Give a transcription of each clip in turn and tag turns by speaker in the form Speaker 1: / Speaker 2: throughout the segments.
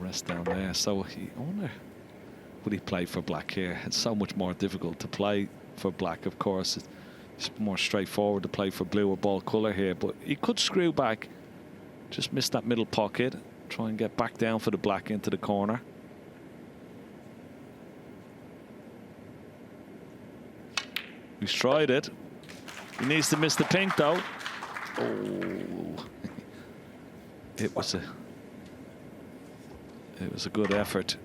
Speaker 1: rest down there. So I wonder, would he play for black here? It's so much more difficult to play for black, of course. It's more straightforward to play for blue or ball colour here, but he could screw back, just miss that middle pocket, try and get back down for the black into the corner. He's tried it. He needs to miss the pink though. Oh, it was a good effort.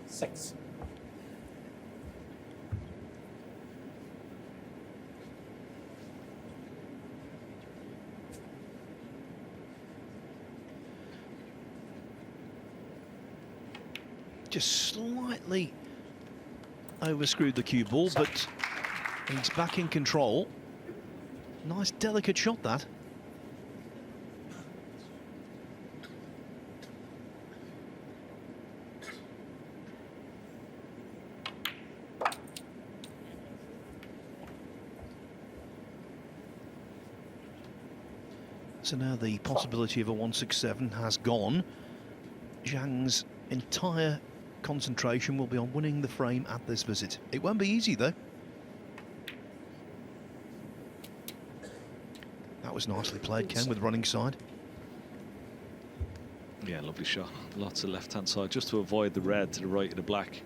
Speaker 2: Six.
Speaker 3: Just slightly overscrewed the cue ball, but he's back in control. Nice delicate shot that. So now the possibility of a 167 has gone. Zhang's entire concentration will be on winning the frame at this visit. It won't be easy though. That was nicely played, Ken, with running side.
Speaker 1: Yeah, lovely shot. Lots of left-hand side, just to avoid the red to the right of the black.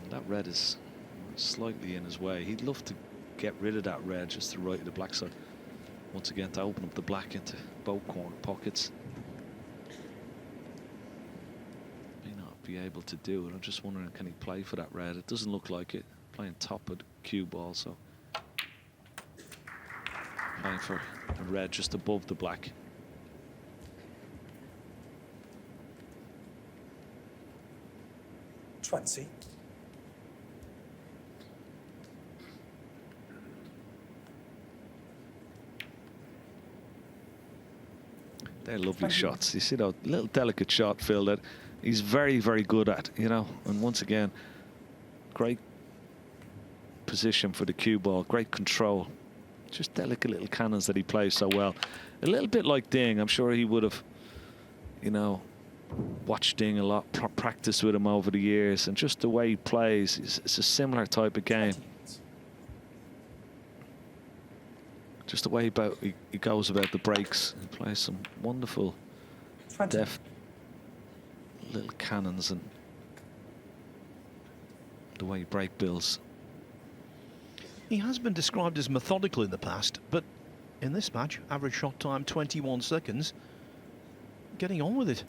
Speaker 1: And that red is slightly in his way. He'd love to get rid of that red just to the right of the black side. Once again, to open up the black into both corner pockets. May not be able to do it. I'm just wondering, can he play for that red? It doesn't look like it. Playing top of the cue ball, so playing for a red just above the black.
Speaker 2: $20.
Speaker 1: They're lovely shots. You see that little delicate shot, Phil, that he's very, very good at, you know. And once again, great position for the cue ball, great control. Just delicate little cannons that he plays so well. A little bit like Ding. I'm sure he would have, you know, watched Ding a lot, practiced with him over the years, and just the way he plays, it's a similar type of game. Just the way he goes about the breaks. He plays some wonderful, deft little cannons, and the way he break builds.
Speaker 3: He has been described as methodical in the past, but in this match, average shot time 21 seconds. Getting on with it.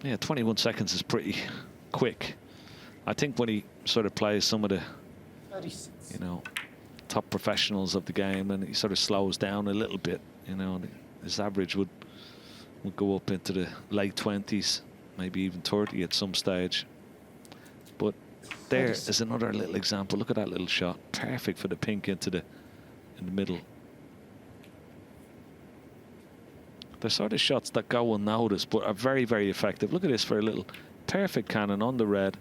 Speaker 1: Yeah, 21 seconds is pretty quick. I think when he sort of plays some of the,
Speaker 2: 36.
Speaker 1: you know, top professionals of the game, and he sort of slows down a little bit, you know, and his average would go up into the late 20s, maybe even 30 at some stage. But there is another little example. Look at that little shot, perfect for the pink in the middle. They're sort of shots that go unnoticed, but are very, very effective. Look at this for a little perfect cannon on the red.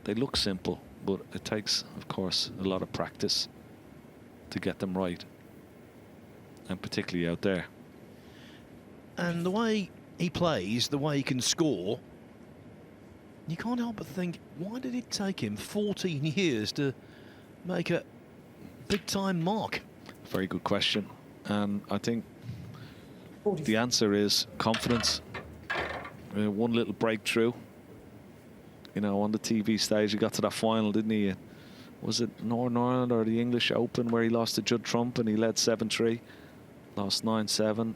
Speaker 1: They look simple, but it takes, of course, a lot of practice to get them right, and particularly out there.
Speaker 3: And the way he plays, the way he can score, you can't help but think, why did it take him 14 years to make a big-time mark?
Speaker 1: Very good question, and I think the answer is confidence. One little breakthrough. You know, on the TV stage, he got to that final, didn't he? Was it Northern Ireland or the English Open where he lost to Judd Trump and he led 7-3, lost 9-7.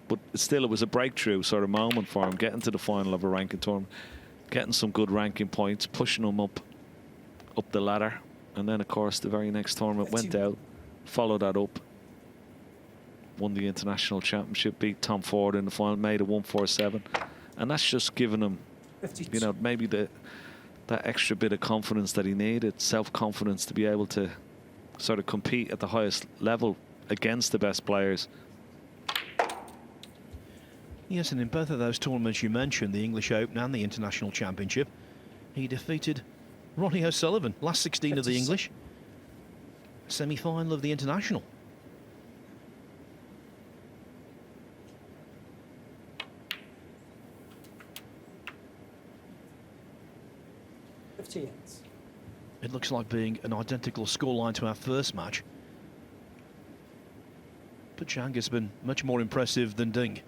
Speaker 1: But still, it was a breakthrough sort of moment for him, getting to the final of a ranking tournament, getting some good ranking points, pushing him up the ladder. And then, of course, the very next tournament went out, followed that up, won the international championship, beat Tom Ford in the final, made a 147, and that's just given him, you know, maybe that extra bit of confidence that he needed, self-confidence to be able to sort of compete at the highest level against the best players.
Speaker 3: Yes, and in both of those tournaments you mentioned, the English Open and the International Championship, he defeated Ronnie O'Sullivan, last 16 of the English, semi-final of the International. It looks like being an identical scoreline to our first match. But Zhang has been much more impressive than Ding.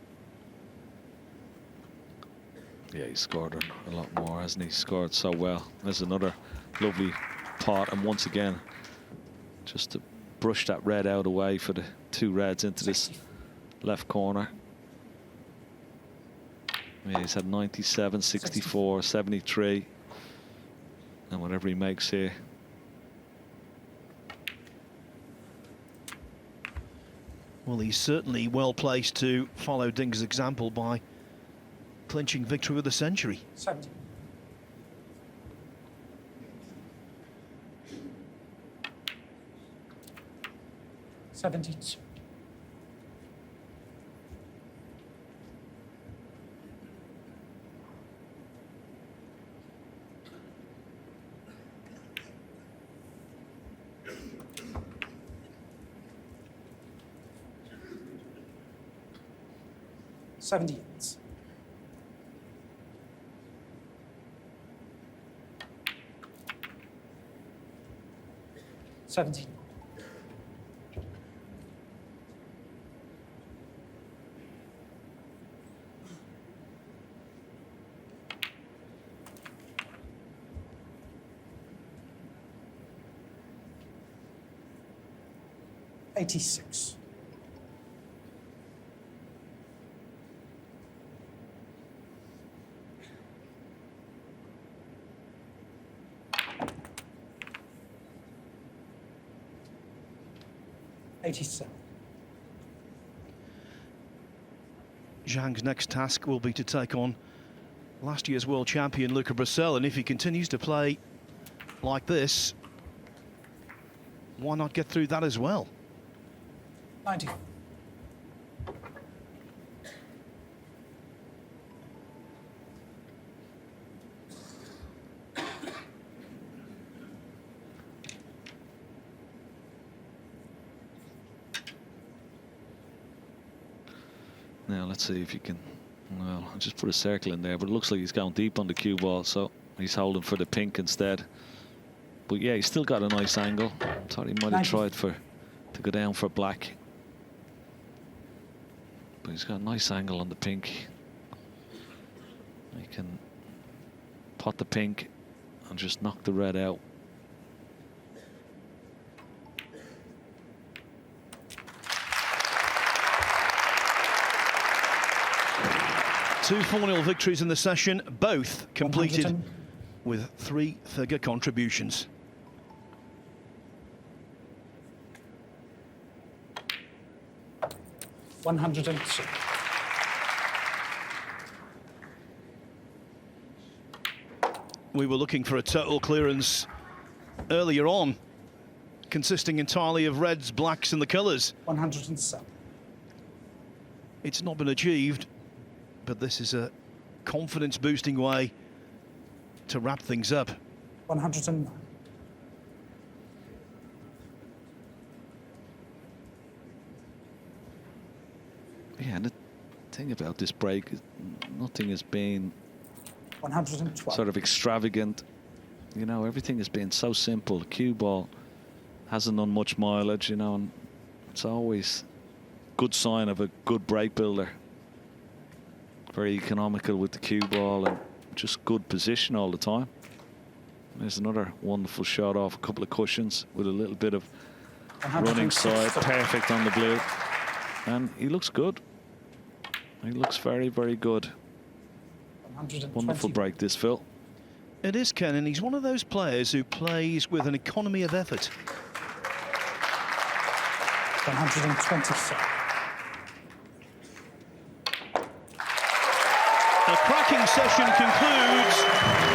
Speaker 1: Yeah, he's scored a lot more, hasn't he? Scored so well. There's another lovely pot, and once again, just to brush that red out away for the 2 reds into this left corner. Yeah, he's had 97, 64, 73. And whatever he makes here.
Speaker 3: Well, he's certainly well placed to follow Ding's example by clinching victory of the century.
Speaker 2: 70. $72. $70. 17. $86. 87.
Speaker 3: Zhang's next task will be to take on last year's world champion Luca Bracel, and if he continues to play like this, why not get through that as well?
Speaker 2: 90.
Speaker 1: Now let's see if he can. Well, I just put a circle in there, but it looks like he's going deep on the cue ball, so he's holding for the pink instead. But yeah, he's still got a nice angle. Thought he might have tried to go down for black, but he's got a nice angle on the pink. He can pot the pink and just knock the red out.
Speaker 3: Two 4-0 victories in the session, both completed with 3-figure contributions.
Speaker 2: $102.
Speaker 3: We were looking for a total clearance earlier on, consisting entirely of reds, blacks and the colours.
Speaker 2: 107.
Speaker 3: It's not been achieved, but this is a confidence-boosting way to wrap things up.
Speaker 2: 109.
Speaker 1: Yeah, and the thing about this break is nothing has been
Speaker 2: 112.
Speaker 1: sort of extravagant. You know, everything has been so simple. Cue ball hasn't done much mileage, you know, and it's always a good sign of a good break builder. Very economical with the cue ball and just good position all the time. There's another wonderful shot off a couple of cushions with a little bit of running side. Perfect on the blue. And he looks good. He looks very, very good. Wonderful break this, Phil.
Speaker 3: It is, Ken, and he's one of those players who plays with an economy of effort.
Speaker 2: 127.
Speaker 3: A cracking session concludes